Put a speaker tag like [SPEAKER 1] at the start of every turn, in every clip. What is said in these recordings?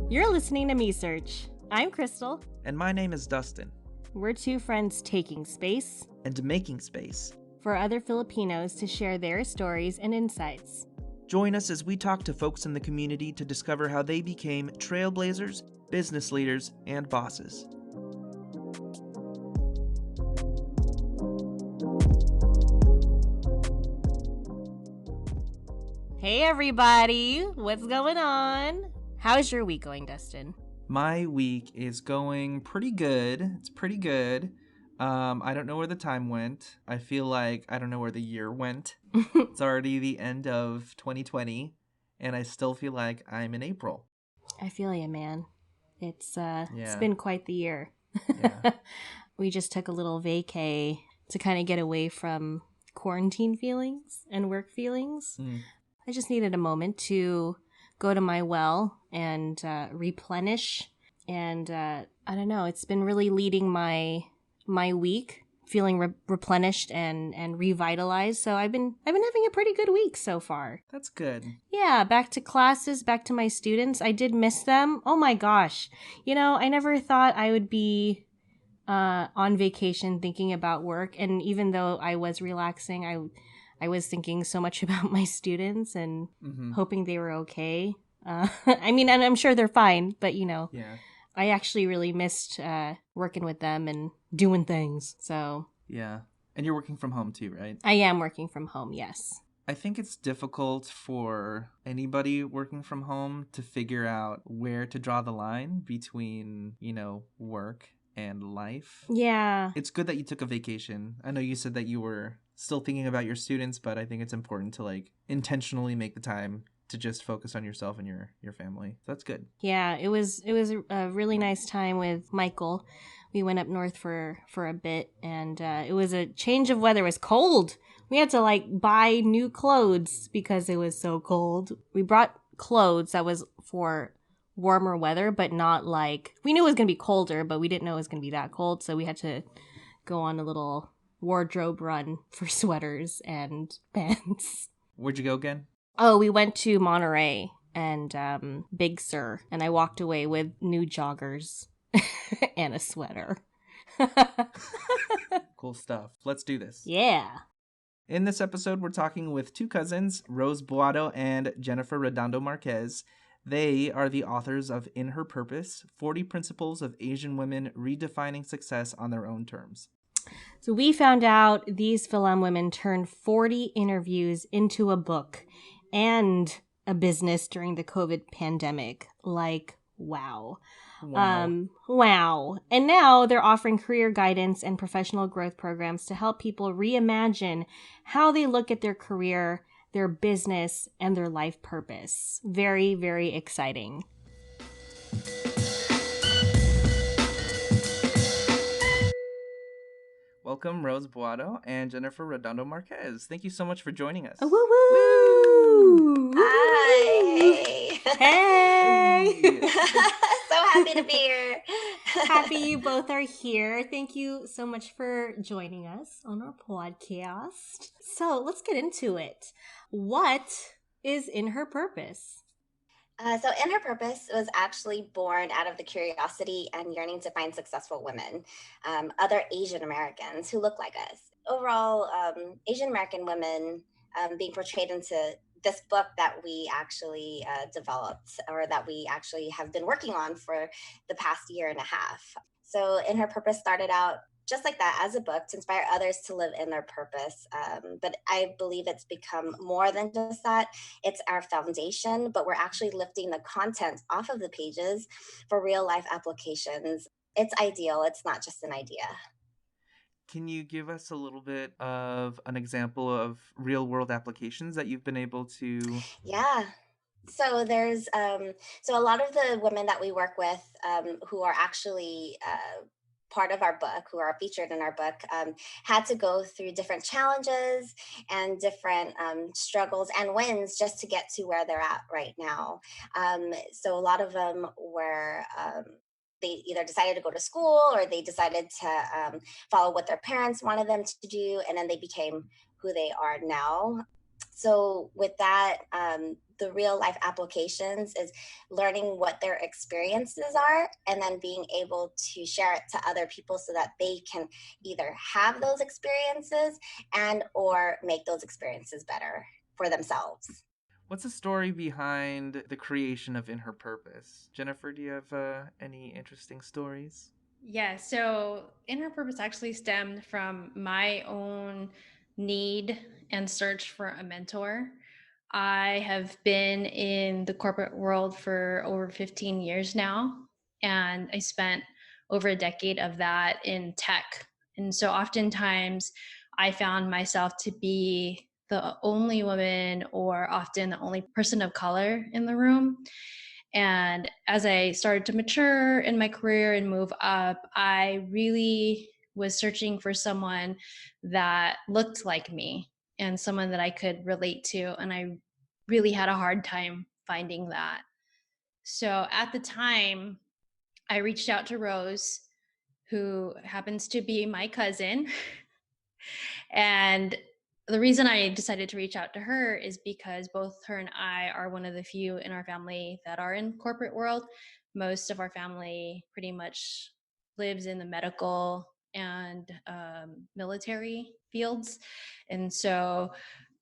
[SPEAKER 1] You're listening to Me Search. I'm Crystal.
[SPEAKER 2] And my name is Dustin.
[SPEAKER 1] We're two friends taking space
[SPEAKER 2] And making space
[SPEAKER 1] for other Filipinos to share their stories and insights.
[SPEAKER 2] Join us as we talk to folks in the community to discover how they became trailblazers, business leaders, and bosses.
[SPEAKER 1] Hey everybody, what's going on? How's your week going, Dustin?
[SPEAKER 2] My week is going pretty good. It's pretty good. I don't know where the time went. I feel like I don't know where the year went. It's already the end of 2020, and I still feel like I'm in April.
[SPEAKER 1] I feel you, man. It's
[SPEAKER 2] Yeah.
[SPEAKER 1] been quite the year.
[SPEAKER 2] Yeah.
[SPEAKER 1] We just took a little vacay to kind of get away from quarantine feelings and work feelings. I just needed a moment to go to my well and replenish. And I don't know, it's been really leading my week, feeling replenished and revitalized. So I've been having a pretty good week so far.
[SPEAKER 2] That's good.
[SPEAKER 1] Yeah, back to classes, back to my students. I did miss them. Oh my gosh. You know, I never thought I would be on vacation thinking about work. And even though I was relaxing, I was thinking so much about my students and hoping they were okay. I mean, and I'm sure they're fine, but you know,
[SPEAKER 2] Yeah.
[SPEAKER 1] I actually really missed working with them and doing things. So
[SPEAKER 2] Yeah. And you're working from home too, right?
[SPEAKER 1] I am working from home, yes.
[SPEAKER 2] I think it's difficult for anybody working from home to figure out where to draw the line between, work and life.
[SPEAKER 1] Yeah.
[SPEAKER 2] It's good that you took a vacation. I know you said that you were still thinking about your students, but I think it's important to intentionally make the time to just focus on yourself and your family. So that's good.
[SPEAKER 1] Yeah, it was a really nice time with Michael. We went up north for a bit, and it was a change of weather. It was cold. We had to buy new clothes because it was so cold. We brought clothes that was for warmer weather, but not we knew it was going to be colder, but we didn't know it was going to be that cold. So we had to go on a little wardrobe run for sweaters and pants.
[SPEAKER 2] Where'd you go again?
[SPEAKER 1] Oh, we went to Monterey and Big Sur, and I walked away with new joggers and a sweater.
[SPEAKER 2] Cool stuff. Let's do this.
[SPEAKER 1] Yeah.
[SPEAKER 2] In this episode, we're talking with two cousins, Rose Buado and Jennifer Redondo-Marquez. They are the authors of In Her Purpose, 40 Principles of Asian Women Redefining Success on Their Own Terms.
[SPEAKER 1] So we found out these Philam women turned 40 interviews into a book and a business during the COVID pandemic. Wow. Wow. And now they're offering career guidance and professional growth programs to help people reimagine how they look at their career, their business, and their life purpose. Very, very exciting.
[SPEAKER 2] Welcome, Rose Buado and Jennifer Redondo-Marquez. Thank you so much for joining us.
[SPEAKER 1] Woo woo!
[SPEAKER 3] Hi!
[SPEAKER 1] Hey!
[SPEAKER 3] So happy to be here.
[SPEAKER 1] Happy you both are here. Thank you so much for joining us on our podcast. So let's get into it. What is In Her Purpose?
[SPEAKER 3] So In Her Purpose was actually born out of the curiosity and yearning to find successful women, other Asian Americans who look like us. Overall, Asian American women being portrayed into this book that we actually developed, or that we actually have been working on for the past year and a half. So In Her Purpose started out just like that, as a book to inspire others to live in their purpose. But I believe it's become more than just that. It's our foundation, but we're actually lifting the content off of the pages for real life applications. It's ideal. It's not just an idea.
[SPEAKER 2] Can you give us a little bit of an example of real world applications that you've been able to?
[SPEAKER 3] Yeah. So there's, so a lot of the women that we work with who are actually part of our book, who are featured in our book, had to go through different challenges and different struggles and wins just to get to where they're at right now. So a lot of them were they either decided to go to school or they decided to follow what their parents wanted them to do, and then they became who they are now. So with that, the real life applications is learning what their experiences are and then being able to share it to other people so that they can either have those experiences and or make those experiences better for themselves.
[SPEAKER 2] What's the story behind the creation of In Her Purpose? Jennifer, do you have any interesting stories?
[SPEAKER 4] Yeah, so Inner Purpose actually stemmed from my own need and search for a mentor. I have been in the corporate world for over 15 years now, and I spent over a decade of that in tech. And so oftentimes I found myself to be the only woman or often the only person of color in the room. And as I started to mature in my career and move up, I really was searching for someone that looked like me and someone that I could relate to. And I really had a hard time finding that. So at the time, I reached out to Rose, who happens to be my cousin. And the reason I decided to reach out to her is because both her and I are one of the few in our family that are in corporate world. Most of our family pretty much lives in the medical and military fields. And so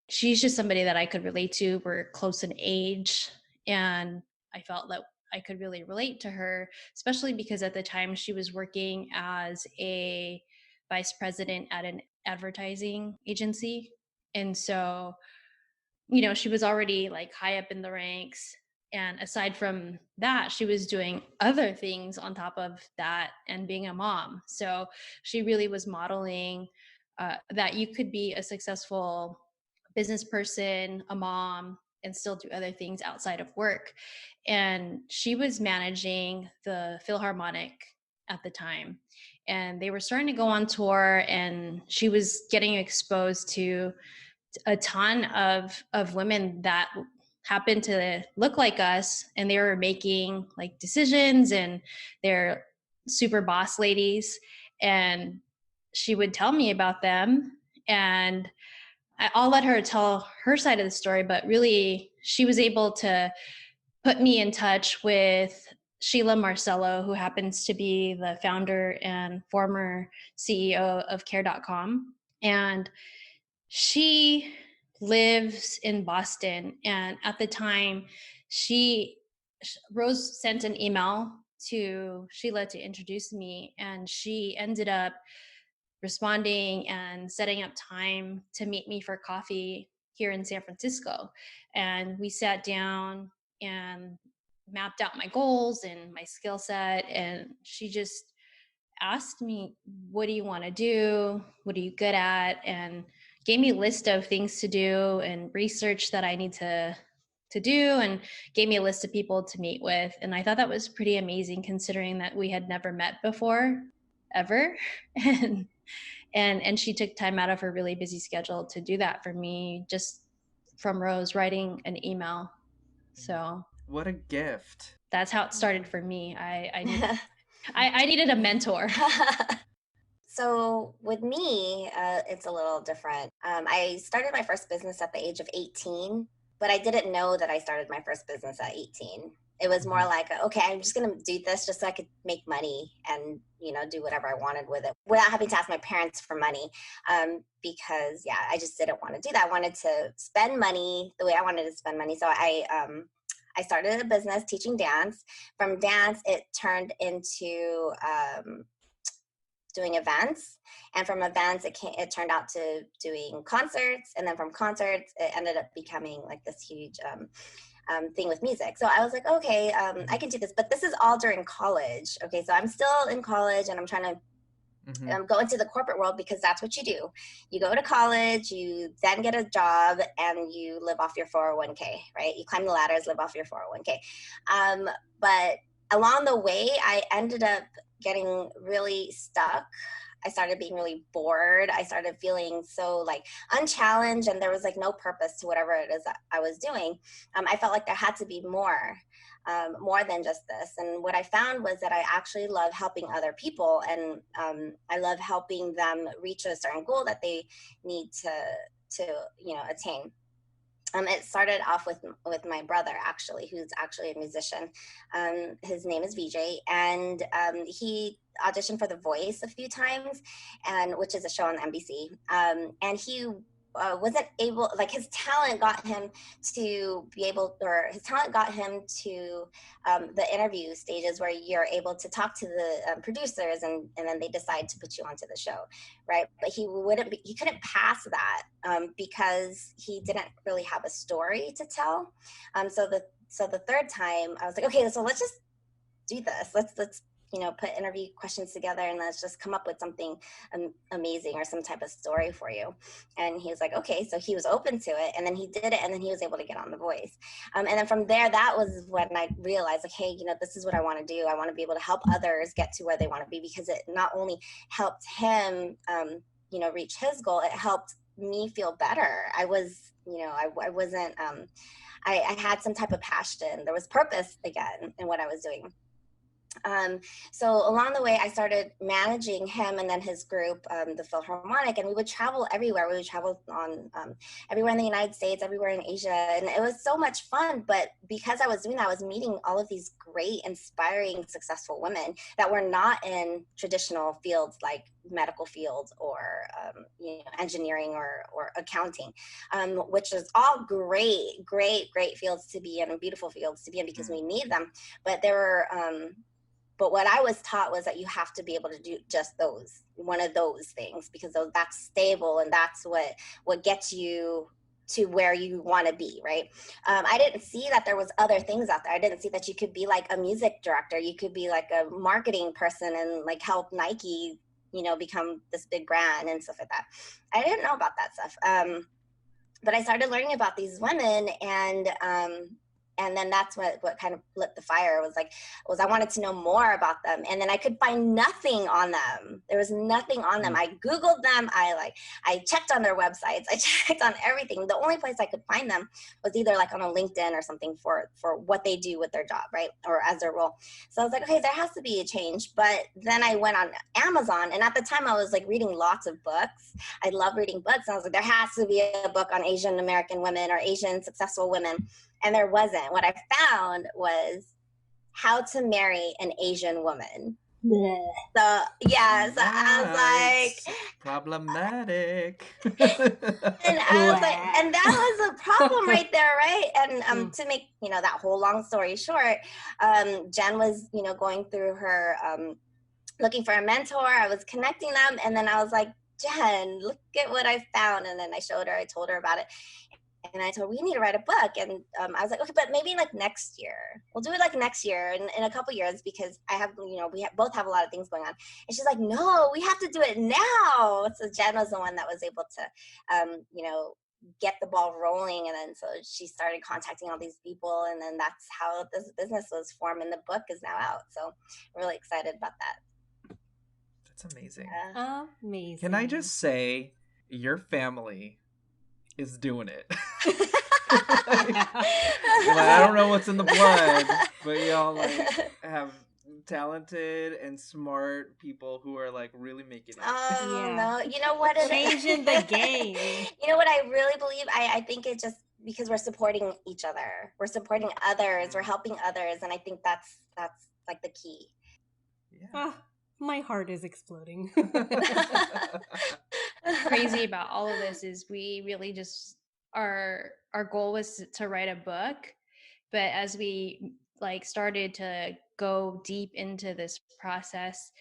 [SPEAKER 4] she's just somebody that I could relate to. We're close in age, and I felt that I could really relate to her, especially because at the time she was working as a vice president at an advertising agency. And so, she was already like high up in the ranks. And aside from that, she was doing other things on top of that and being a mom. So she really was modeling that you could be a successful business person, a mom, and still do other things outside of work. And she was managing the Philharmonic at the time. And they were starting to go on tour, and she was getting exposed to a ton of women that happened to look like us, and they were making like decisions, and they're super boss ladies. And she would tell me about them, and I'll let her tell her side of the story, but really she was able to put me in touch with Sheila Marcello, who happens to be the founder and former CEO of care.com. And she lives in Boston. And at the time, Rose sent an email to Sheila to introduce me, and she ended up responding and setting up time to meet me for coffee here in San Francisco. And we sat down and mapped out my goals and my skill set. And she just asked me, what do you want to do? What are you good at? And gave me a list of things to do and research that I need to do, and gave me a list of people to meet with. And I thought that was pretty amazing, considering that we had never met before, ever. And she took time out of her really busy schedule to do that for me, just from Rose writing an email. So
[SPEAKER 2] what a gift.
[SPEAKER 4] That's how it started for me. I needed a mentor.
[SPEAKER 3] So with me, it's a little different. I started my first business at the age of 18, but I didn't know that I started my first business at 18. It was more like, okay, I'm just going to do this just so I could make money and, do whatever I wanted with it without having to ask my parents for money. Because I just didn't want to do that. I wanted to spend money the way I wanted to spend money. So I started a business teaching dance. From dance, it turned into doing events, and from events it turned out to doing concerts, and then from concerts it ended up becoming like this huge thing with music. So I was like, okay, I can do this, but this is all during college. Okay, so I'm still in college and I'm trying to go into the corporate world, because that's what you do. You go to college, you then get a job, and you live off your 401k, right? You climb the ladders, live off your 401k. But along the way, I ended up getting really stuck. I started being really bored. I started feeling so like unchallenged, and there was like no purpose to whatever it is that I was doing. I felt like there had to be more than just this. And what I found was that I actually love helping other people, and I love helping them reach a certain goal that they need to attain. It started off with my brother, actually, who's actually a musician. His name is VJ, and he auditioned for The Voice a few times, and which is a show on NBC. And he wasn't able, like, his talent got him to be able, or his talent got him to the interview stages where you're able to talk to the producers, and then they decide to put you onto the show, right? But he couldn't pass that because he didn't really have a story to tell. So the third time I was like, okay, so let's just do this. Let's put interview questions together, and let's just come up with something amazing or some type of story for you. And he was like, okay. So he was open to it, and then he did it, and then he was able to get on The Voice. And then from there, that was when I realized, like, hey, this is what I want to do. I want to be able to help others get to where they want to be, because it not only helped him reach his goal, it helped me feel better. I was, I wasn't, I had some type of passion. There was purpose again in what I was doing. So along the way, I started managing him and then his group, the Philharmonic, and we would travel everywhere. We would travel on everywhere in the United States, everywhere in Asia, and it was so much fun. But because I was doing that, I was meeting all of these great, inspiring, successful women that were not in traditional fields like medical fields or engineering or accounting, which is all great fields to be in, and beautiful fields to be in, because we need them. But there were but what I was taught was that you have to be able to do just one of those things, because that's stable, and that's what gets you to where you want to be, right? I didn't see that there was other things out there. I didn't see that you could be like a music director, you could be like a marketing person and like help Nike, become this big brand and stuff like that. I didn't know about that stuff. But I started learning about these women, and then that's what kind of lit the fire. Was I wanted to know more about them, and then I could find nothing on them. There was nothing on them. I Googled them. I checked on their websites. I checked on everything. The only place I could find them was either like on a LinkedIn or something for what they do with their job, right, or as their role. So I was like, okay, there has to be a change. But then I went on Amazon, and at the time I was like reading lots of books. I love reading books, and I was like, there has to be a book on Asian American women or Asian successful women. And there wasn't. What I found was How to Marry an Asian Woman.
[SPEAKER 1] Yeah.
[SPEAKER 3] So I was like,
[SPEAKER 2] problematic.
[SPEAKER 3] And I was like, and that was a problem right there, right? And to make that whole long story short, Jen was going through her looking for a mentor. I was connecting them, and then I was like, Jen, look at what I found. And then I showed her. I told her about it. And I told her, we need to write a book. And I was like, okay, but maybe like next year. We'll do it like next year, in a couple years, because I have, both have a lot of things going on. And she's like, no, we have to do it now. So Jen was the one that was able to, get the ball rolling. And then so she started contacting all these people. And then that's how this business was formed. And the book is now out. So I'm really excited about that.
[SPEAKER 2] That's amazing.
[SPEAKER 1] Amazing.
[SPEAKER 2] Can I just say, your family is doing it. I don't know what's in the blood, but y'all have talented and smart people who are really making it.
[SPEAKER 3] No, you know what?
[SPEAKER 1] Changing the game.
[SPEAKER 3] You know what I really believe? I think it just because we're supporting each other, we're supporting others, we're helping others, and I think that's like the key.
[SPEAKER 2] Yeah.
[SPEAKER 1] My heart is exploding.
[SPEAKER 4] Crazy about all of this is we really just our goal was to write a book, but as we started to go deep into this process,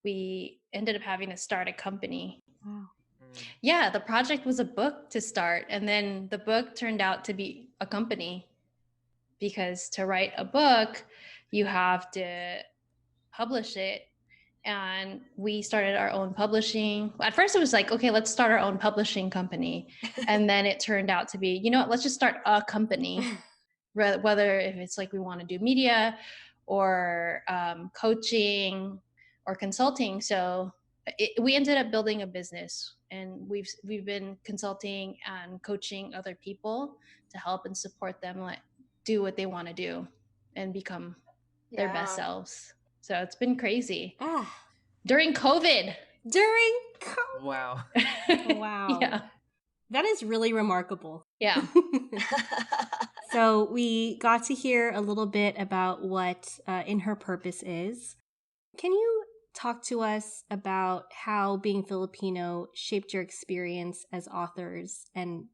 [SPEAKER 4] we ended up having to start a company.
[SPEAKER 1] Wow.
[SPEAKER 4] Yeah, the project was a book to start, and then the book turned out to be a company, because to write a book you have to publish it. And we started our own publishing. At first it was like, okay, let's start our own publishing company. And then it turned out to be, let's just start a company, whether if it's we want to do media or coaching or consulting. So we ended up building a business, and we've been consulting and coaching other people to help and support them do what they want to do and become their best selves. So it's been crazy. During COVID.
[SPEAKER 2] Wow.
[SPEAKER 1] Wow.
[SPEAKER 4] Yeah.
[SPEAKER 1] That is really remarkable.
[SPEAKER 4] Yeah.
[SPEAKER 1] So we got to hear a little bit about what In Her Purpose is. Can you talk to us about how being Filipino shaped your experience as authors and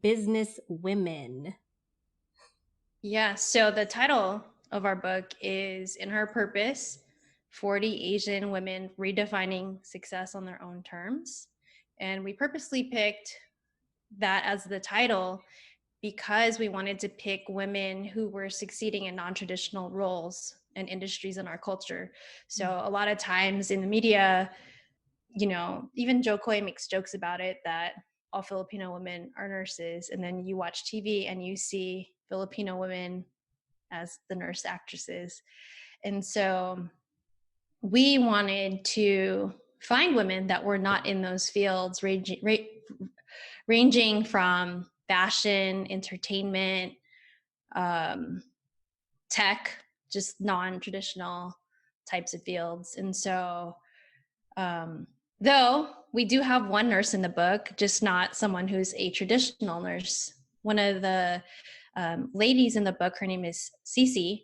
[SPEAKER 1] business women?
[SPEAKER 4] Yeah. So the title of our book is In Her Purpose, 40 Asian Women Redefining Success on Their Own Terms. And we purposely picked that as the title because we wanted to pick women who were succeeding in non-traditional roles and industries in our culture. So a lot of times in the media, you know, even Joe Coy makes jokes about it that all Filipino women are nurses. And then you watch TV and you see Filipino women as the nurse actresses. And so we wanted to find women that were not in those fields, ranging from fashion, entertainment, tech, just non-traditional types of fields. And so, though we do have one nurse in the book, just not someone who's a traditional nurse. One of the ladies in the book, her name is Cece.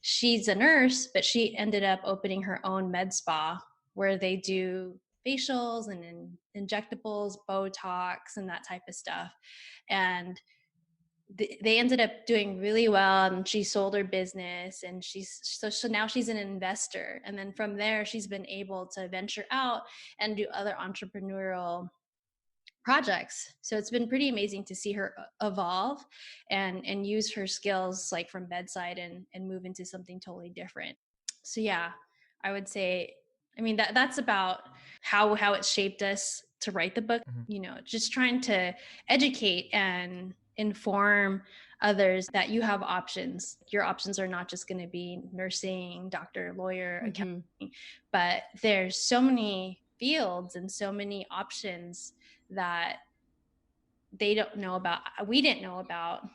[SPEAKER 4] She's a nurse, but she ended up opening her own med spa where they do facials and injectables, Botox, and that type of stuff. And they ended up doing really well, and she sold her business, and so now she's an investor. And then from there, she's been able to venture out and do other entrepreneurial projects. So it's been pretty amazing to see her evolve and use her skills like from bedside and move into something totally different. So yeah, I would say, I mean, that's about how it shaped us to write the book.
[SPEAKER 2] Mhm.
[SPEAKER 4] You know, just trying to educate and inform others that you have options. Your options are not just going to be nursing, doctor, lawyer, accounting, but there's so many fields and so many options that they don't know about, we didn't know about.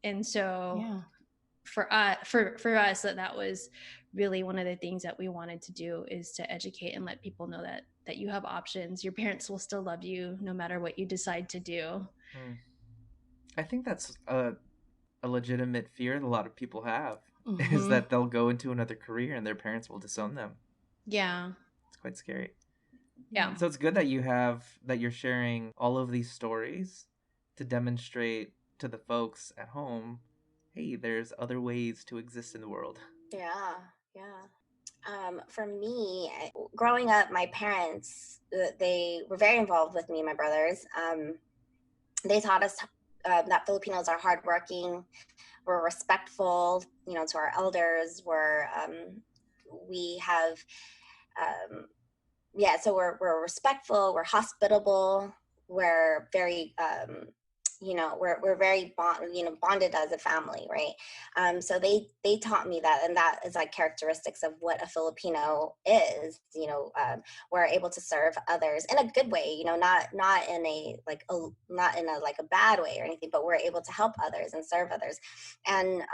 [SPEAKER 4] And so
[SPEAKER 1] Yeah.
[SPEAKER 4] for us that was really one of the things that we wanted to do, is to educate and let people know that you have options. Your parents will still love you no matter what you decide to do.
[SPEAKER 2] I think that's a legitimate fear that a lot of people have, is
[SPEAKER 1] Mhm.
[SPEAKER 2] that they'll go into another career and their parents will disown them.
[SPEAKER 4] Yeah.
[SPEAKER 2] It's quite scary.
[SPEAKER 4] Yeah.
[SPEAKER 2] So it's good that you're sharing all of these stories to demonstrate to the folks at home, hey, there's other ways to exist in the world.
[SPEAKER 3] Yeah. For me, growing up, my parents, they were very involved with me and my brothers. They taught us that Filipinos are hardworking, we're respectful, to our elders. We have, so we're respectful, we're hospitable, we're very, we're very bonded as a family, right? So they taught me that, and that is like characteristics of what a Filipino is. We're able to serve others in a good way, not in a like a bad way or anything, but we're able to help others and serve others. And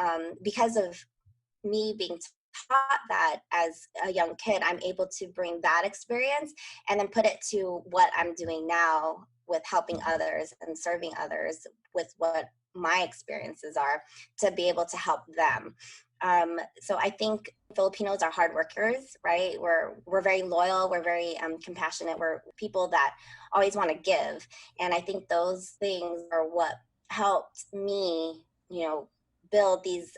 [SPEAKER 3] because of me being taught that as a young kid, I'm able to bring that experience and then put it to what I'm doing now with helping others and serving others with what my experiences are, to be able to help them. So I think Filipinos are hard workers, right? We're very loyal. We're very compassionate. We're people that always want to give. And I think those things are what helped me, build these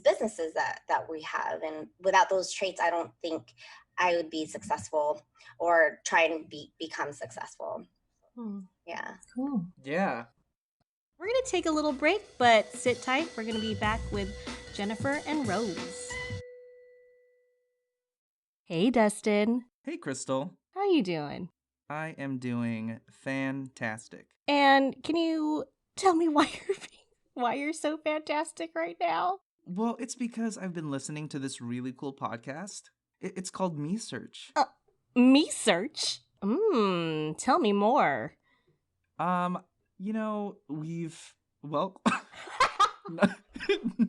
[SPEAKER 3] businesses that we have. And without those traits, I don't think I would be successful or try and become successful. Yeah.
[SPEAKER 1] Cool.
[SPEAKER 2] Yeah.
[SPEAKER 1] We're going to take a little break, but sit tight. We're going to be back with Jennifer and Rose. Hey, Dustin.
[SPEAKER 2] Hey, Crystal.
[SPEAKER 1] How you doing?
[SPEAKER 2] I am doing fantastic.
[SPEAKER 1] And can you tell me why you're so fantastic right now?
[SPEAKER 2] Well, it's because I've been listening to this really cool podcast. It's called Me Search.
[SPEAKER 1] Me Search? Tell me more.
[SPEAKER 2] Well,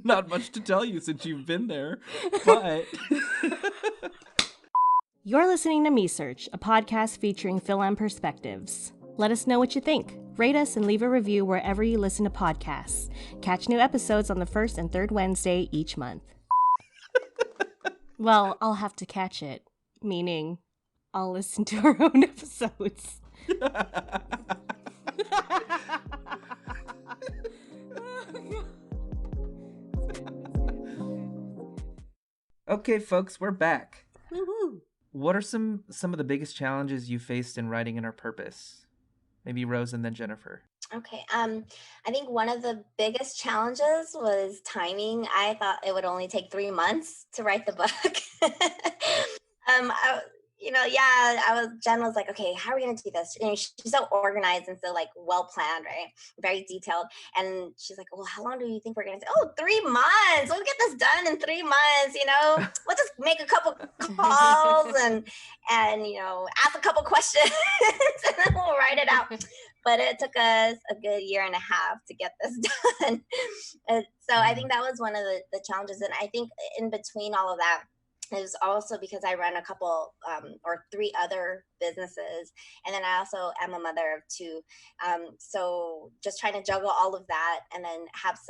[SPEAKER 2] not much to tell you since you've been there, but
[SPEAKER 1] You're listening to Me Search, a podcast featuring Philam perspectives. Let us know what you think. Rate us and leave a review wherever you listen to podcasts. Catch new episodes on the first and third Wednesday each month. Well, I'll have to catch it, meaning I'll listen to our own episodes.
[SPEAKER 2] Okay, folks, we're back.
[SPEAKER 1] Woo-hoo.
[SPEAKER 2] What are some of the biggest challenges you faced in writing Inner Purpose? Maybe Rose and then Jennifer.
[SPEAKER 3] Okay. I think one of the biggest challenges was timing. I thought it would only take 3 months to write the book. Jen was like, okay, how are we going to do this? And she's so organized and so like well planned, right? Very detailed. And she's like, well, how long do you think we're going to say? Oh, 3 months. We'll get this done in 3 months. We'll just make a couple calls and ask a couple questions and then we'll write it out. But it took us a good 1.5 years to get this done. So I think that was one of the challenges. And I think in between all of that, it was also because I run a couple or 3 other businesses. And then I also am a mother of 2. So just trying to juggle all of that and then have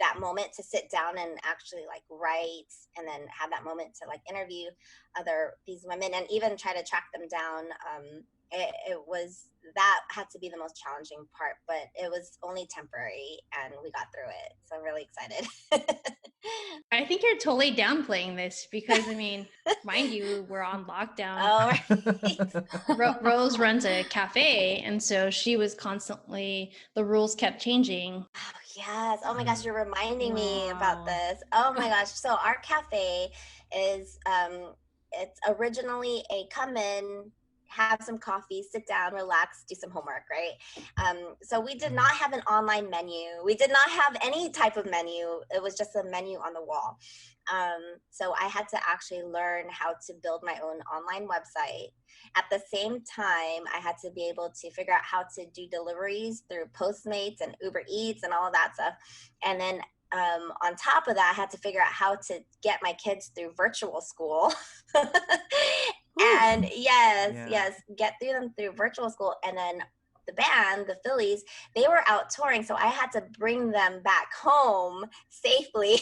[SPEAKER 3] that moment to sit down and actually like write and then have that moment to like interview these women and even try to track them down. That had to be the most challenging part, but it was only temporary and we got through it. So I'm really excited.
[SPEAKER 4] I think you're totally downplaying this because, mind you, we're on lockdown.
[SPEAKER 3] Oh, right.
[SPEAKER 4] Rose runs a cafe, and so she was constantly, the rules kept changing.
[SPEAKER 3] Oh, yes. Oh my gosh, you're reminding me about this. Oh my gosh. So our cafe is, it's originally a come in, have some coffee, sit down, relax, do some homework, right? So we did not have an online menu. We did not have any type of menu. It was just a menu on the wall. So I had to actually learn how to build my own online website. At the same time, I had to be able to figure out how to do deliveries through Postmates and Uber Eats and all of that stuff. And then on top of that, I had to figure out how to get my kids through virtual school. And yes, get through them through virtual school. And then the band, the Phillies, they were out touring. So I had to bring them back home safely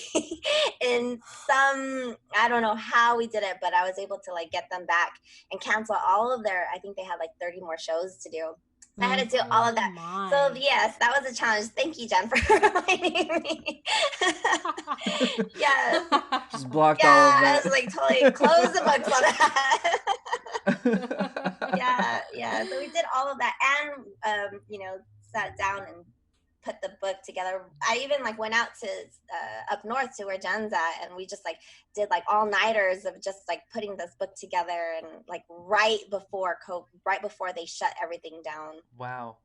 [SPEAKER 3] in I don't know how we did it, but I was able to like get them back and cancel all of I think they had like 30 more shows to do. I had to do all of that.
[SPEAKER 1] My.
[SPEAKER 3] So yes, that was a challenge. Thank you, Jen, for reminding me. Yes.
[SPEAKER 2] Just blocked all of
[SPEAKER 3] I
[SPEAKER 2] that.
[SPEAKER 3] was like totally close the books on that. Yeah. So we did all of that and, sat down and put the book together. I even like went out to up north to where Jen's at, and we just like did like all-nighters of just like putting this book together and like right before they shut everything down.
[SPEAKER 2] Wow.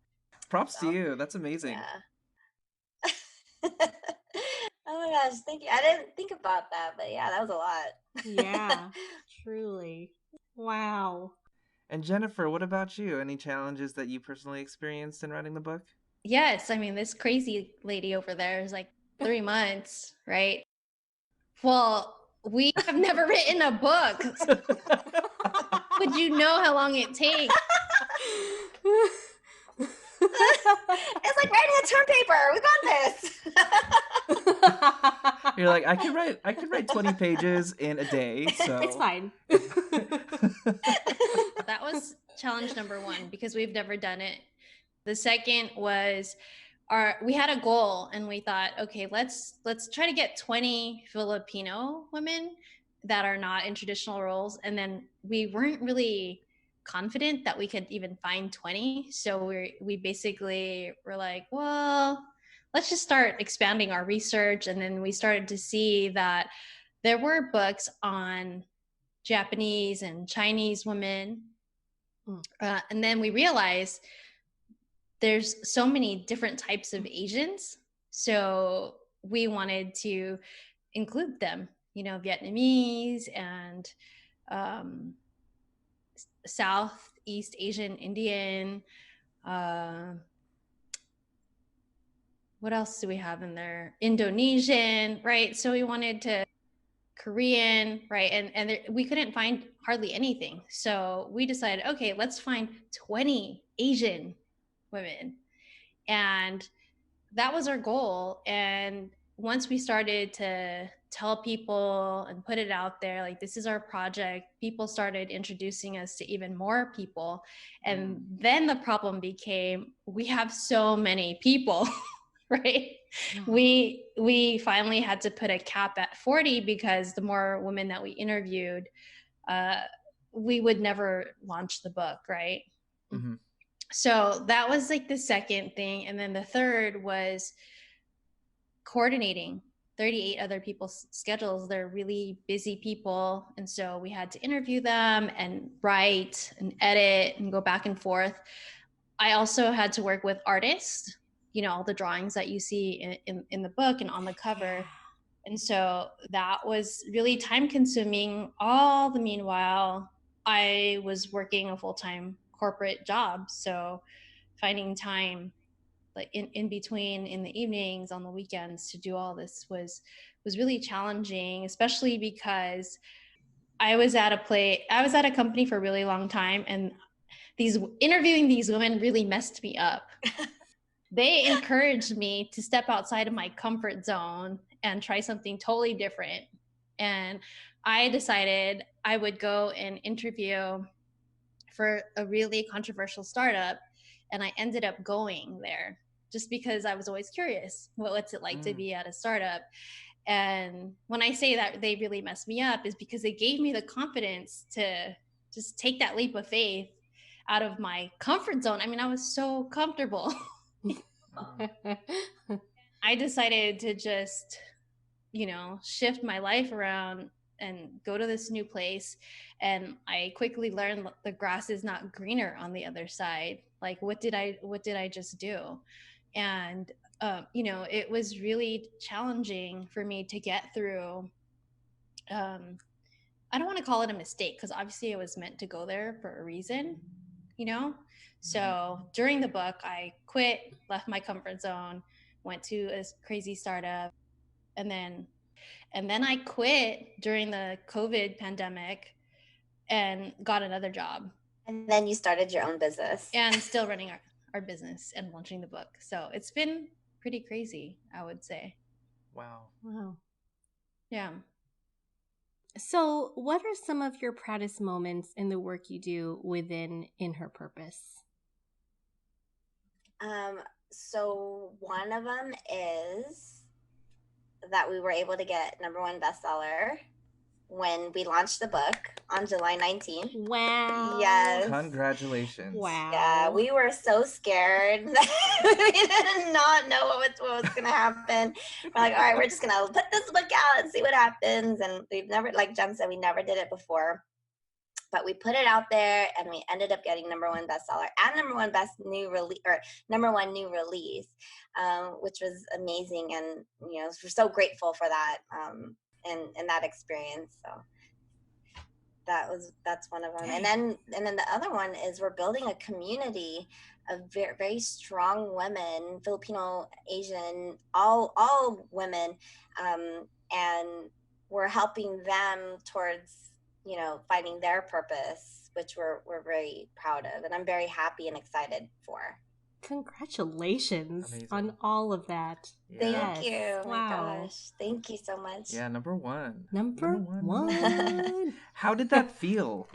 [SPEAKER 2] Props to you. That's amazing.
[SPEAKER 3] Yeah. Oh my gosh, thank you. I didn't think about that, but yeah, that was a lot.
[SPEAKER 1] Yeah, truly. Wow.
[SPEAKER 2] And Jennifer, what about you? Any challenges that you personally experienced in writing the book?
[SPEAKER 4] Yes, this crazy lady over there is like 3 months, right? Well, we have never written a book. Would you know how long it takes?
[SPEAKER 3] It's like writing a term paper. We got this.
[SPEAKER 2] You're like, I could write 20 pages in a day, so
[SPEAKER 1] It's fine.
[SPEAKER 4] That was challenge number 1 because we've never done it. The second was we had a goal and we thought, okay, let's try to get 20 Filipino women that are not in traditional roles. And then we weren't really confident that we could even find 20. So we basically were like, well, let's just start expanding our research. And then we started to see that there were books on Japanese and Chinese women. And then we realized there's so many different types of Asians. So we wanted to include them, Vietnamese and Southeast Asian, Indian. What else do we have in there? Indonesian, right? So we wanted to Korean, right? And we couldn't find hardly anything. So we decided, okay, let's find 20 Asian women. And that was our goal. And once we started to tell people and put it out there, like, this is our project, people started introducing us to even more people. And then the problem became, we have so many people, right? We finally had to put a cap at 40 because the more women that we interviewed, we would never launch the book, right?
[SPEAKER 2] Mhm.
[SPEAKER 4] So that was like the second thing. And then the third was coordinating 38 other people's schedules. They're really busy people. And so we had to interview them and write and edit and go back and forth. I also had to work with artists, all the drawings that you see in the book and on the cover. And so that was really time consuming. All the meanwhile, I was working a full-time corporate job. So finding time, like in between, in the evenings, on the weekends, to do all this was really challenging, especially because I was at a company for a really long time, and interviewing these women really messed me up. They encouraged me to step outside of my comfort zone and try something totally different. And I decided I would go and interview for a really controversial startup. And I ended up going there just because I was always curious. What's it like to be at a startup? And when I say that they really messed me up, is because they gave me the confidence to just take that leap of faith out of my comfort zone. I mean, I was so comfortable. I decided to just, shift my life around and go to this new place. And I quickly learned the grass is not greener on the other side. Like, what did I just do? And it was really challenging for me to get through. I don't want to call it a mistake, because obviously I was meant to go there for a reason, So during the book, I quit, left my comfort zone, went to a crazy startup, and then I quit during the COVID pandemic and got another job.
[SPEAKER 3] And then you started your own business.
[SPEAKER 4] And still running our business and launching the book. So it's been pretty crazy, I would say.
[SPEAKER 2] Wow.
[SPEAKER 4] Yeah.
[SPEAKER 1] So, what are some of your proudest moments in the work you do within In Her Purpose?
[SPEAKER 3] So one of them is that we were able to get #1 bestseller when we launched the book on July 19th.
[SPEAKER 1] Wow.
[SPEAKER 3] Yes.
[SPEAKER 2] Congratulations.
[SPEAKER 1] Wow.
[SPEAKER 3] Yeah, we were so scared. We did not know what was going to happen. We're like, all right, we're just going to put this book out and see what happens. And we've never, like Jem said, we never did it before. But we put it out there, and we ended up getting #1 bestseller and #1 new release, or #1 new release, which was amazing. And we're so grateful for that, and that experience. So that's one of them. And then the other one is we're building a community of very, very strong women, Filipino, Asian, all women, and we're helping them towards finding their purpose, which we're very proud of, and I'm very happy and excited for.
[SPEAKER 1] Congratulations
[SPEAKER 2] Amazing.
[SPEAKER 1] on all of that.
[SPEAKER 2] Yeah.
[SPEAKER 3] Thank you. Oh my
[SPEAKER 1] Wow.
[SPEAKER 3] gosh. Thank you so much.
[SPEAKER 2] Yeah, #1.
[SPEAKER 1] Number one.
[SPEAKER 2] How did that feel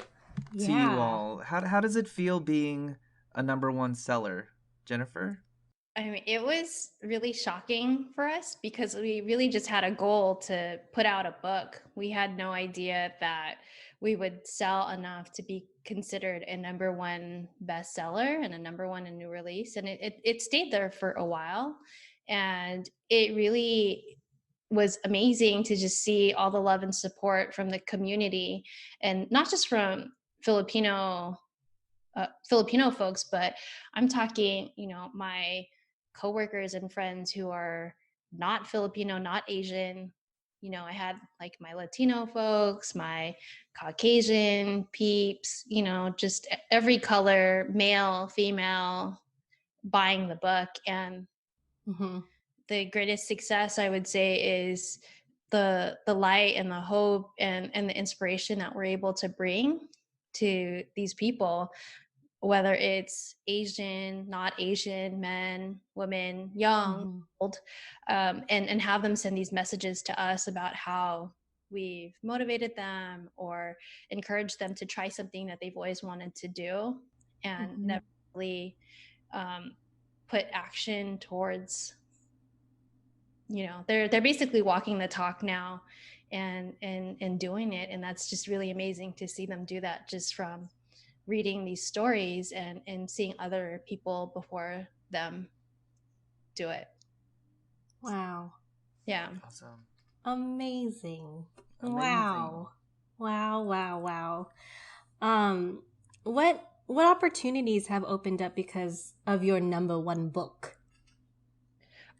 [SPEAKER 2] to you
[SPEAKER 1] Yeah.
[SPEAKER 2] all? How does it feel being a #1 seller, Jennifer?
[SPEAKER 4] I mean, it was really shocking for us because we really just had a goal to put out a book. We had no idea that we would sell enough to be considered a #1 bestseller and a #1 in new release. And it stayed there for a while. And it really was amazing to just see all the love and support from the community, and not just from Filipino folks, but I'm talking, my coworkers and friends who are not Filipino, not Asian. I had like my Latino folks, my Caucasian peeps, just every color, male, female, buying the book. And the greatest success, I would say, is the light and the hope and the inspiration that we're able to bring to these people, whether it's Asian, not Asian, men, women, young,
[SPEAKER 1] Mm-hmm.
[SPEAKER 4] old, and have them send these messages to us about how we've motivated them or encouraged them to try something that they've always wanted to do and
[SPEAKER 1] Mm-hmm.
[SPEAKER 4] never really put action towards. They're basically walking the talk now and doing it, and that's just really amazing to see them do that just from reading these stories and seeing other people before them do it.
[SPEAKER 1] Wow.
[SPEAKER 4] Yeah.
[SPEAKER 2] Awesome.
[SPEAKER 1] Amazing.
[SPEAKER 2] Amazing.
[SPEAKER 1] Wow. What opportunities have opened up because of your number one book?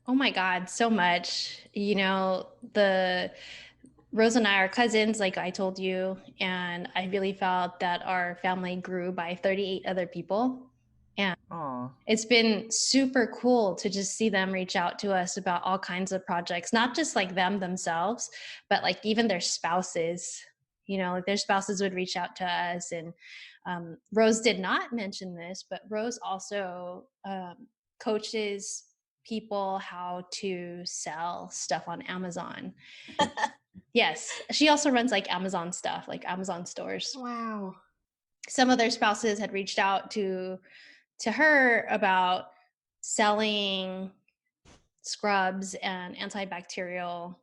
[SPEAKER 4] Oh my God, so much. The Rose and I are cousins, like I told you, and I really felt that our family grew by 38 other people. And
[SPEAKER 2] Aw.
[SPEAKER 4] it's been super cool to just see them reach out to us about all kinds of projects, not just like them themselves, but like even their spouses. Like their spouses would reach out to us. And Rose did not mention this, but Rose also coaches people how to sell stuff on Amazon. Yes, she also runs like Amazon stuff, like Amazon stores.
[SPEAKER 1] Wow.
[SPEAKER 4] Some of their spouses had reached out to her about selling scrubs and antibacterial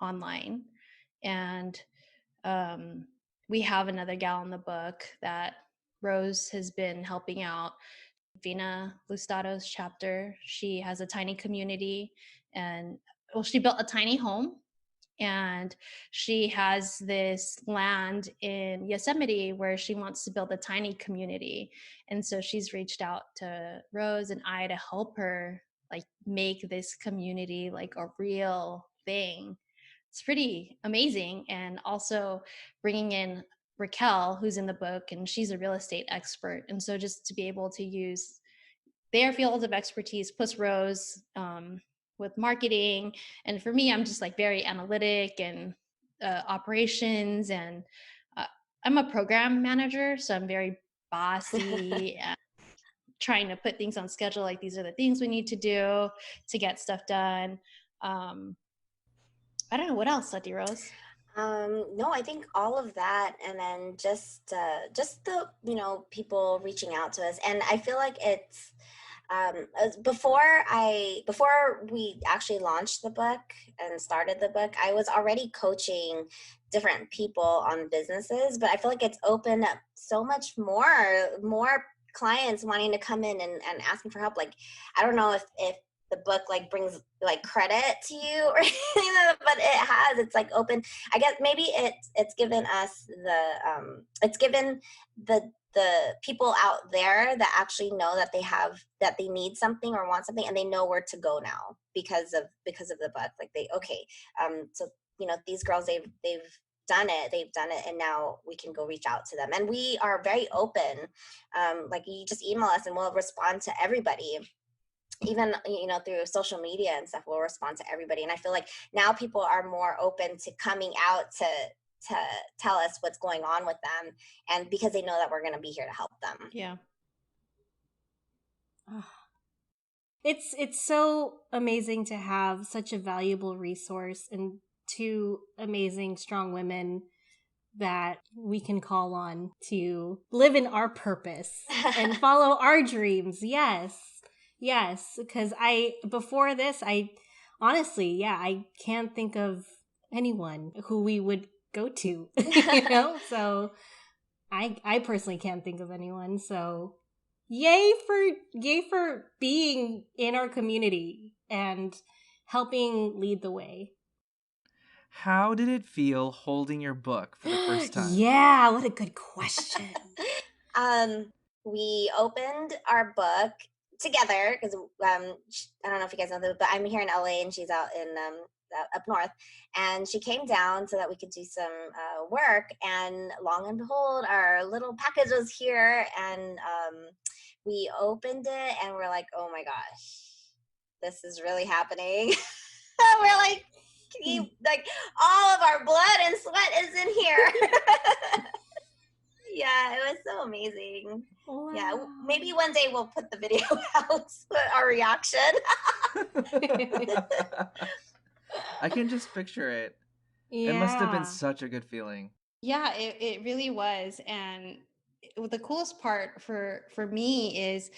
[SPEAKER 4] online. And we have another gal in the book that Rose has been helping out, Vina Lustato's chapter. She has a tiny community, and she built a tiny home, and she has this land in Yosemite where she wants to build a tiny community. And so she's reached out to Rose and I to help her like make this community like a real thing. It's pretty amazing. And also bringing in Raquel, who's in the book, and she's a real estate expert. And so just to be able to use their fields of expertise plus Rose with marketing. And for me, I'm just like very analytic and operations, and I'm a program manager, so I'm very bossy and trying to put things on schedule, like these are the things we need to do to get stuff done. I don't know what else, Sati Rose.
[SPEAKER 3] No, I think all of that, and then just the people reaching out to us, and I feel like it's before we actually launched the book and started the book, I was already coaching different people on businesses, but I feel like it's opened up so much more clients wanting to come in and ask me for help. Like, I don't know if the book like brings like credit to you or anything, but it has. It's like open. I guess maybe it's given us it's given the people out there that actually know that that they need something or want something, and they know where to go now because of the book. Like so these girls, they've done it, and now we can go reach out to them, and we are very open. Like, you just email us and we'll respond to everybody. Even through social media and stuff, we'll respond to everybody. And I feel like now people are more open to coming out to tell us what's going on with them, and because they know that we're going to be here to help them.
[SPEAKER 4] Yeah.
[SPEAKER 1] It's so amazing to have such a valuable resource and two amazing, strong women that we can call on to live in our purpose and follow our dreams. Yes, because before this, I honestly, I can't think of anyone who we would go to, so I personally can't think of anyone. So yay for being in our community and helping lead the way.
[SPEAKER 2] How did it feel holding your book for the first time?
[SPEAKER 1] Yeah, what a good question.
[SPEAKER 3] We opened our book together because I don't know if you guys know this, but I'm here in LA and she's out in up north, and she came down so that we could do some work, and long and behold, our little package was here, and we opened it and we're like, oh my gosh, this is really happening. We're like, Like all of our blood and sweat is in here. Yeah, it was so amazing. Wow. Yeah, maybe one day we'll put the video out, our reaction.
[SPEAKER 2] I can just picture it. Yeah. It must have been such a good feeling.
[SPEAKER 4] Yeah, it really was. And the coolest part for me is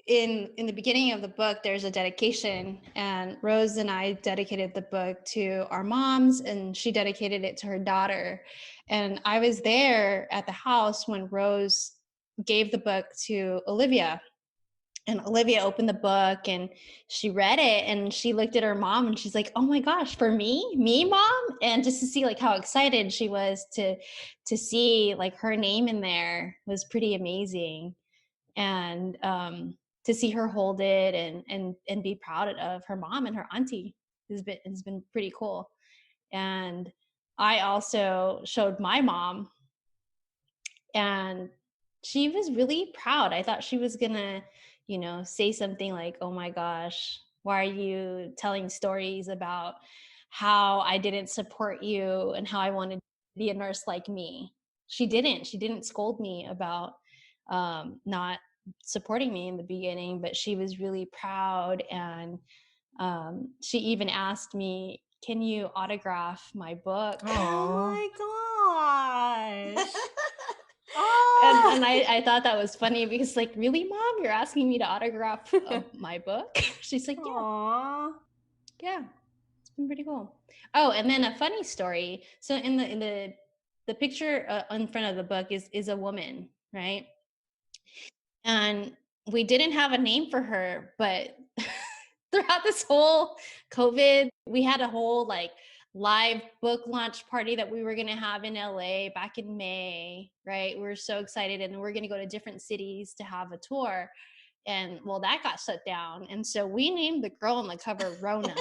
[SPEAKER 4] in the beginning of the book, there's a dedication, and Rose and I dedicated the book to our moms, and she dedicated it to her daughter. And I was there at the house when Rose gave the book to Olivia. And Olivia opened the book and she read it, and she looked at her mom and she's like, "Oh my gosh, for me, mom?" And just to see like how excited she was to see like her name in there was pretty amazing. And to see her hold it and be proud of her mom and her auntie has been pretty cool. And I also showed my mom, and she was really proud. I thought she was gonna, say something like, "Oh my gosh, why are you telling stories about how I didn't support you and how I wanted to be a nurse like me?" She didn't scold me about not supporting me in the beginning, but she was really proud. And she even asked me, "Can you autograph my book?"
[SPEAKER 1] Oh my gosh. Oh.
[SPEAKER 4] And I thought that was funny because, like, "Really, Mom? You're asking me to autograph my book?" She's like, "Yeah."
[SPEAKER 1] Aww.
[SPEAKER 4] Yeah, it's been pretty cool. Oh, and then a funny story. So in the picture in front of the book is a woman, right? And we didn't have a name for her, but throughout this whole COVID, we had a whole like live book launch party that we were going to have in LA back in May, right? We were so excited, and we're going to go to different cities to have a tour. And well, that got shut down. And so we named the girl on the cover Rona.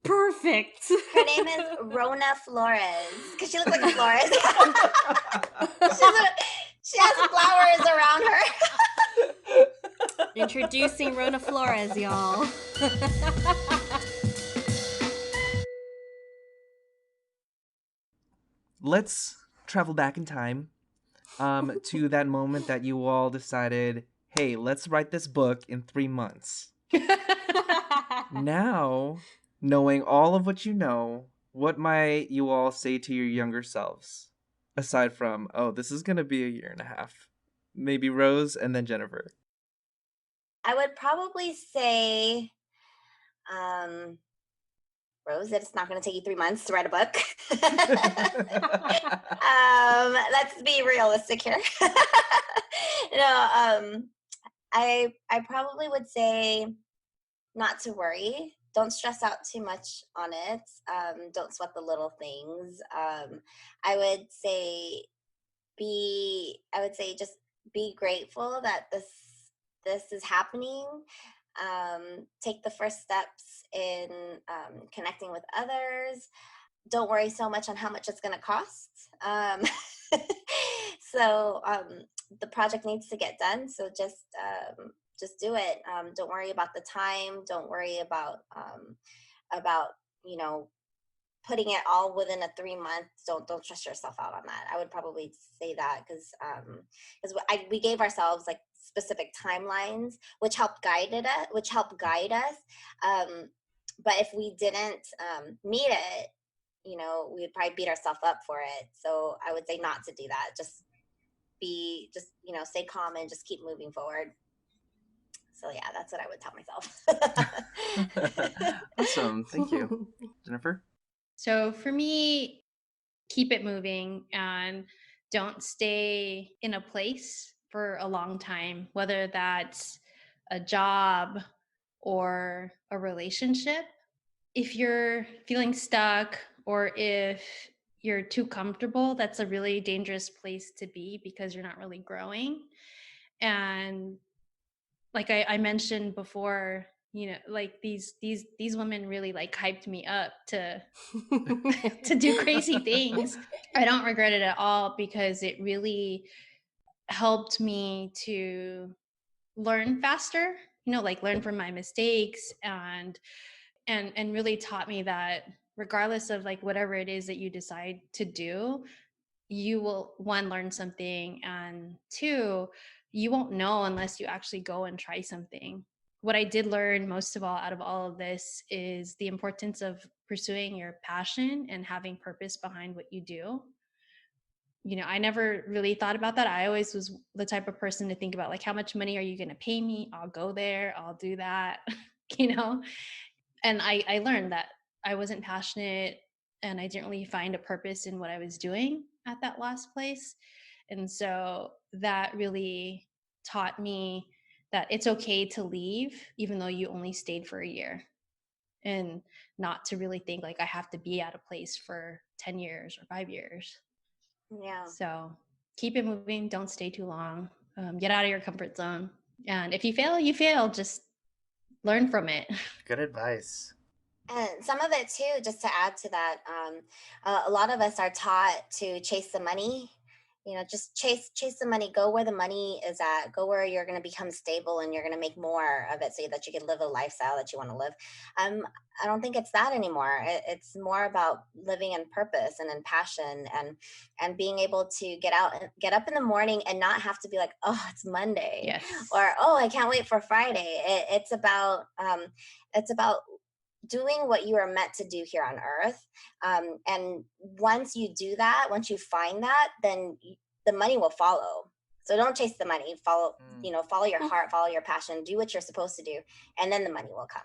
[SPEAKER 1] Perfect.
[SPEAKER 3] Her name is Rona Flores because she looks like a florist. She has flowers around her.
[SPEAKER 1] Introducing Rona Flores, y'all.
[SPEAKER 2] Let's travel back in time to that moment that you all decided, hey, let's write this book in 3 months. Now, knowing all of what you know, what might you all say to your younger selves? Aside from, oh, this is going to be a year and a half. Maybe Rose and then Jennifer.
[SPEAKER 3] I would probably say, Rose, that it's not going to take you 3 months to write a book. Let's be realistic here. I probably would say not to worry. Don't stress out too much on it. Don't sweat the little things. I would say just be grateful that this is happening. Take the first steps in connecting with others. Don't worry so much on how much it's going to cost. So the project needs to get done. So just do it. Don't worry about the time. Don't worry about putting it all within a 3 months. Don't stress yourself out on that. I would probably say that because we gave ourselves like specific timelines, which helped guide us. But if we didn't meet it, we'd probably beat ourselves up for it. So I would say not to do that. Just stay calm and just keep moving forward. So yeah, that's what I would tell myself.
[SPEAKER 2] Awesome. Thank you. Jennifer?
[SPEAKER 4] So for me, keep it moving and don't stay in a place for a long time, whether that's a job or a relationship. If you're feeling stuck or if you're too comfortable, that's a really dangerous place to be because you're not really growing. And like I mentioned before, like these women really like hyped me up to to do crazy things. I don't regret it at all because it really helped me to learn faster, like learn from my mistakes, and really taught me that regardless of like whatever it is that you decide to do, you will, one, learn something, and two, you won't know unless you actually go and try something. What I did learn most of all out of all of this is the importance of pursuing your passion and having purpose behind what you do. I never really thought about that. I always was the type of person to think about like, how much money are you going to pay me? I'll go there, I'll do that, you know? And I learned that I wasn't passionate, and I didn't really find a purpose in what I was doing at that last place. And so that really taught me that it's okay to leave, even though you only stayed for a year, and not to really think like I have to be at a place for 10 years or 5 years.
[SPEAKER 3] Yeah.
[SPEAKER 4] So keep it moving. Don't stay too long. Get out of your comfort zone. And if you fail, you fail. Just learn from it.
[SPEAKER 2] Good advice.
[SPEAKER 3] And some of it too, just to add to that, a lot of us are taught to chase the money. Just chase the money. Go where the money is at. Go where you're going to become stable and you're going to make more of it, so that you can live a lifestyle that you want to live. I don't think it's that anymore. It's more about living in purpose and in passion, and being able to get up in the morning and not have to be like, oh, it's Monday,
[SPEAKER 4] Yes.
[SPEAKER 3] or oh, I can't wait for Friday. It's about doing what you are meant to do here on earth. And once you do that, once you find that, then the money will follow. So don't chase the money. Follow your heart, follow your passion, do what you're supposed to do, and then the money will come.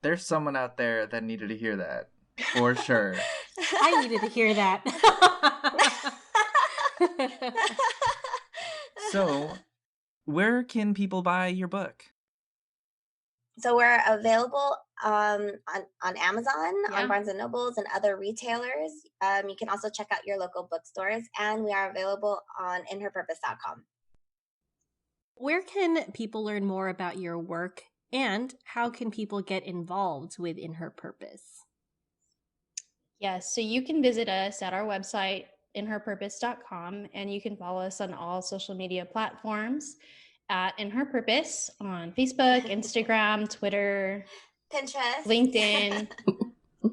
[SPEAKER 2] There's someone out there that needed to hear that, for sure.
[SPEAKER 1] I needed to hear that.
[SPEAKER 2] So, where can people buy your book?
[SPEAKER 3] So we're available on Amazon,
[SPEAKER 4] Yeah.
[SPEAKER 3] on Barnes and Nobles, and other retailers. You can also check out your local bookstores, and we are available on inherpurpose.com.
[SPEAKER 1] Where can people learn more about your work, and how can people get involved with In Her Purpose?
[SPEAKER 4] Yes, so you can visit us at our website, inherpurpose.com, and you can follow us on all social media platforms at In Her Purpose on Facebook, Instagram, Twitter,
[SPEAKER 3] Pinterest,
[SPEAKER 4] LinkedIn,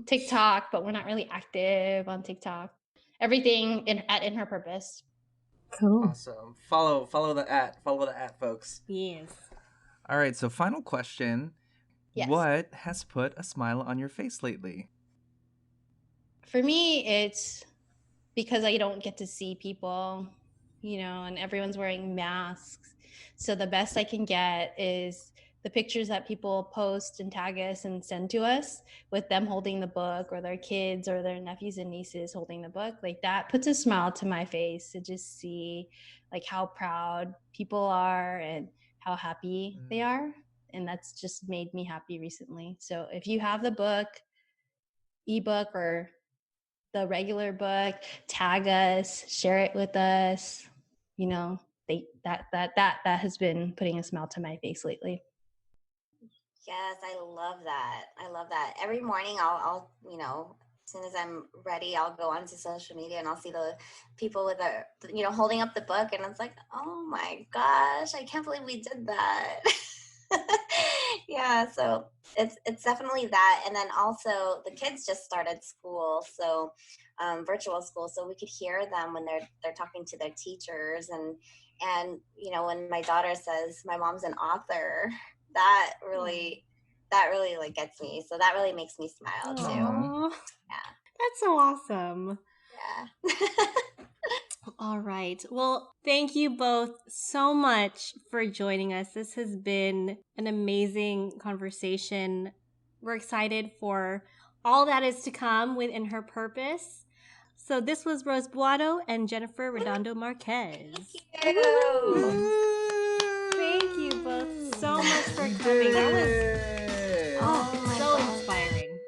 [SPEAKER 4] TikTok, but we're not really active on TikTok. Everything at In Her Purpose.
[SPEAKER 1] Cool.
[SPEAKER 2] Awesome. Follow the at, folks.
[SPEAKER 1] Yes.
[SPEAKER 2] All right, so final question.
[SPEAKER 4] Yes.
[SPEAKER 2] What has put a smile on your face lately?
[SPEAKER 4] For me, it's because I don't get to see people, and everyone's wearing masks. So the best I can get is the pictures that people post and tag us and send to us with them holding the book, or their kids or their nephews and nieces holding the book. Like, that puts a smile to my face to just see like how proud people are and how happy they are. And that's just made me happy recently. So if you have the book, ebook, or the regular book, tag us, share it with us. That has been putting a smile to my face lately.
[SPEAKER 3] Yes, I love that. Every morning I'll as soon as I'm ready, I'll go onto social media and I'll see the people with holding up the book, and it's like, oh my gosh, I can't believe we did that. Yeah, so it's definitely that. And then also the kids just started school, so virtual school, so we could hear them when they're talking to their teachers, and when my daughter says my mom's an author, that really like gets me. So that really makes me smile too.
[SPEAKER 1] Aww.
[SPEAKER 3] Yeah.
[SPEAKER 1] That's so awesome.
[SPEAKER 3] Yeah.
[SPEAKER 1] All right. Well, thank you both so much for joining us. This has been an amazing conversation. We're excited for all that is to come within Her Purpose. So this was Rose Buado and Jennifer Redondo-Marquez.
[SPEAKER 3] Thank you.
[SPEAKER 1] Thank you both so much for coming. That was so inspiring.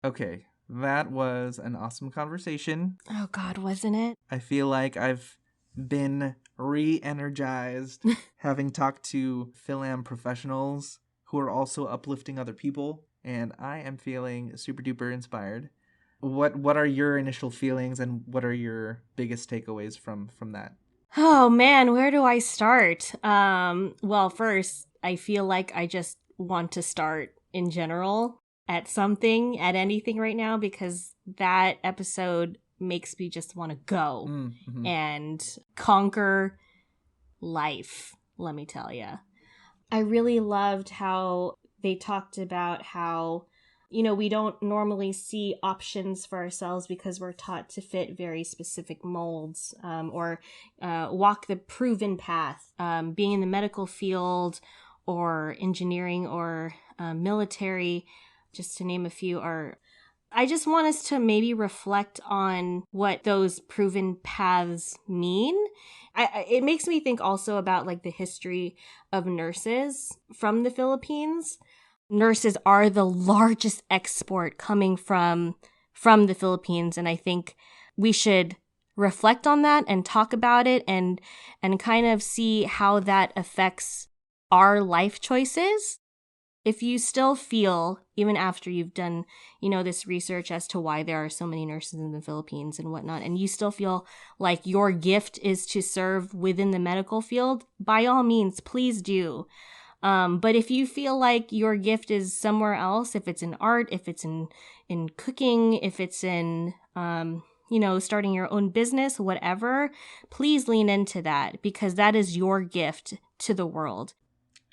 [SPEAKER 2] Okay, that was an awesome conversation.
[SPEAKER 1] Oh God, wasn't it?
[SPEAKER 2] I feel like I've been re-energized having talked to Philam professionals who are also uplifting other people, and I am feeling super duper inspired. What are your initial feelings, and what are your biggest takeaways from that?
[SPEAKER 1] Oh man, where do I start? Well, first, I feel like I just want to start in general at something, at anything right now, because that episode makes me just want to go
[SPEAKER 2] Mm-hmm.
[SPEAKER 1] and conquer life, let me tell you. I really loved how they talked about how, we don't normally see options for ourselves because we're taught to fit very specific molds, or walk the proven path. Being in the medical field or engineering or military, just to name a few, I just want us to maybe reflect on what those proven paths mean. It makes me think also about like the history of nurses from the Philippines. Nurses are the largest export coming from the Philippines, and I think we should reflect on that and talk about it and kind of see how that affects our life choices. If you still feel, even after you've done, this research as to why there are so many nurses in the Philippines and whatnot, and you still feel like your gift is to serve within the medical field, by all means, please do. But if you feel like your gift is somewhere else, if it's in art, if it's in cooking, if it's in, starting your own business, whatever, please lean into that, because that is your gift to the world.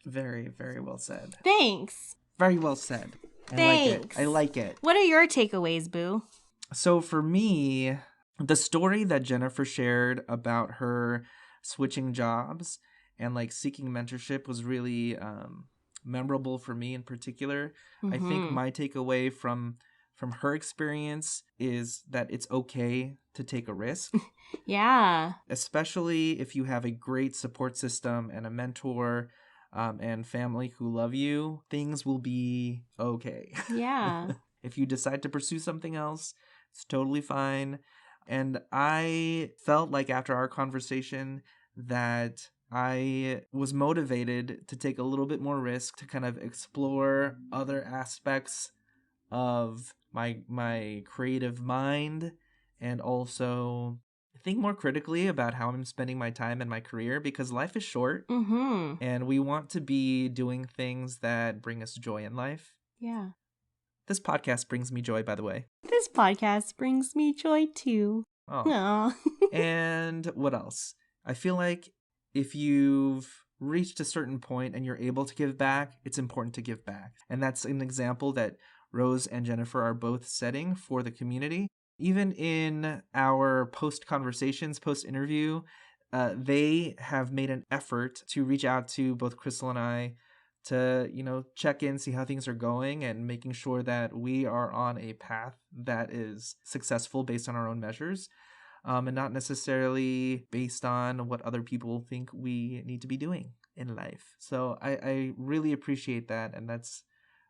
[SPEAKER 2] Very, very well said.
[SPEAKER 1] Thanks.
[SPEAKER 2] Very well said.
[SPEAKER 1] Thanks.
[SPEAKER 2] I like it.
[SPEAKER 1] What are your takeaways, Boo?
[SPEAKER 2] So for me, the story that Jennifer shared about her switching jobs and like seeking mentorship was really memorable for me in particular.
[SPEAKER 1] Mm-hmm.
[SPEAKER 2] I think my takeaway from her experience is that it's okay to take a risk.
[SPEAKER 1] Yeah.
[SPEAKER 2] Especially if you have a great support system and a mentor and family who love you, things will be okay.
[SPEAKER 1] Yeah.
[SPEAKER 2] If you decide to pursue something else, it's totally fine. And I felt like after our conversation that I was motivated to take a little bit more risk to kind of explore other aspects of my creative mind, and also think more critically about how I'm spending my time and my career, because life is short.
[SPEAKER 1] Mm-hmm.
[SPEAKER 2] And we want to be doing things that bring us joy in life.
[SPEAKER 1] Yeah.
[SPEAKER 2] This podcast brings me joy, by the way.
[SPEAKER 1] This podcast brings me joy too.
[SPEAKER 2] Oh. And what else? I feel like if you've reached a certain point and you're able to give back, it's important to give back. And that's an example that Rose and Jennifer are both setting for the community. Even in our post-conversations, post-interview, they have made an effort to reach out to both Crystal and I to, check in, see how things are going, and making sure that we are on a path that is successful based on our own measures, and not necessarily based on what other people think we need to be doing in life. So I really appreciate that, and that's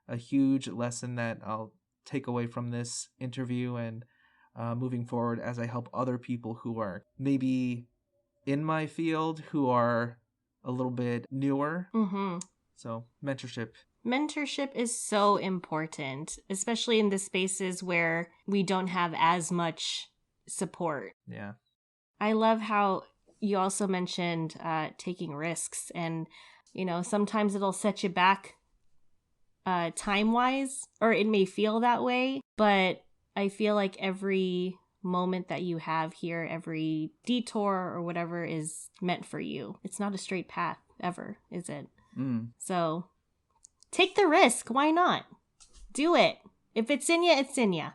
[SPEAKER 2] a huge lesson that I'll take away from this interview and moving forward as I help other people who are maybe in my field, who are a little bit newer.
[SPEAKER 1] Mm-hmm.
[SPEAKER 2] So mentorship.
[SPEAKER 1] Mentorship is so important, especially in the spaces where we don't have as much support.
[SPEAKER 2] Yeah.
[SPEAKER 1] I love how you also mentioned taking risks, and sometimes it'll set you back time-wise, or it may feel that way, but I feel like every moment that you have here, every detour or whatever, is meant for you. It's not a straight path ever, is it? So take the risk. Why not? Do it. If it's in you, it's in you.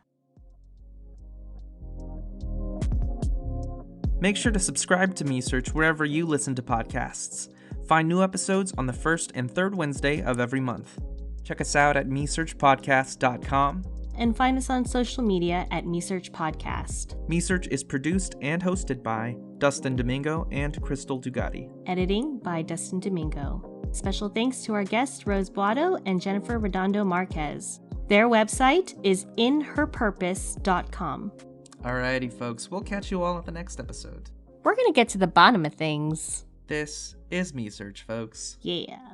[SPEAKER 2] Make sure to subscribe to Me Search wherever you listen to podcasts. Find new episodes on the first and third Wednesday of every month. Check us out at mesearchpodcast.com.
[SPEAKER 1] And find us on social media at MeSearch Podcast.
[SPEAKER 2] MeSearch is produced and hosted by Dustin Domingo and Crystal Dugatti.
[SPEAKER 1] Editing by Dustin Domingo. Special thanks to our guests Rose Buado and Jennifer Redondo-Marquez. Their website is inherpurpose.com.
[SPEAKER 2] Alrighty, folks. We'll catch you all at the next episode.
[SPEAKER 1] We're going to get to the bottom of things.
[SPEAKER 2] This is Me Search, folks.
[SPEAKER 1] Yeah.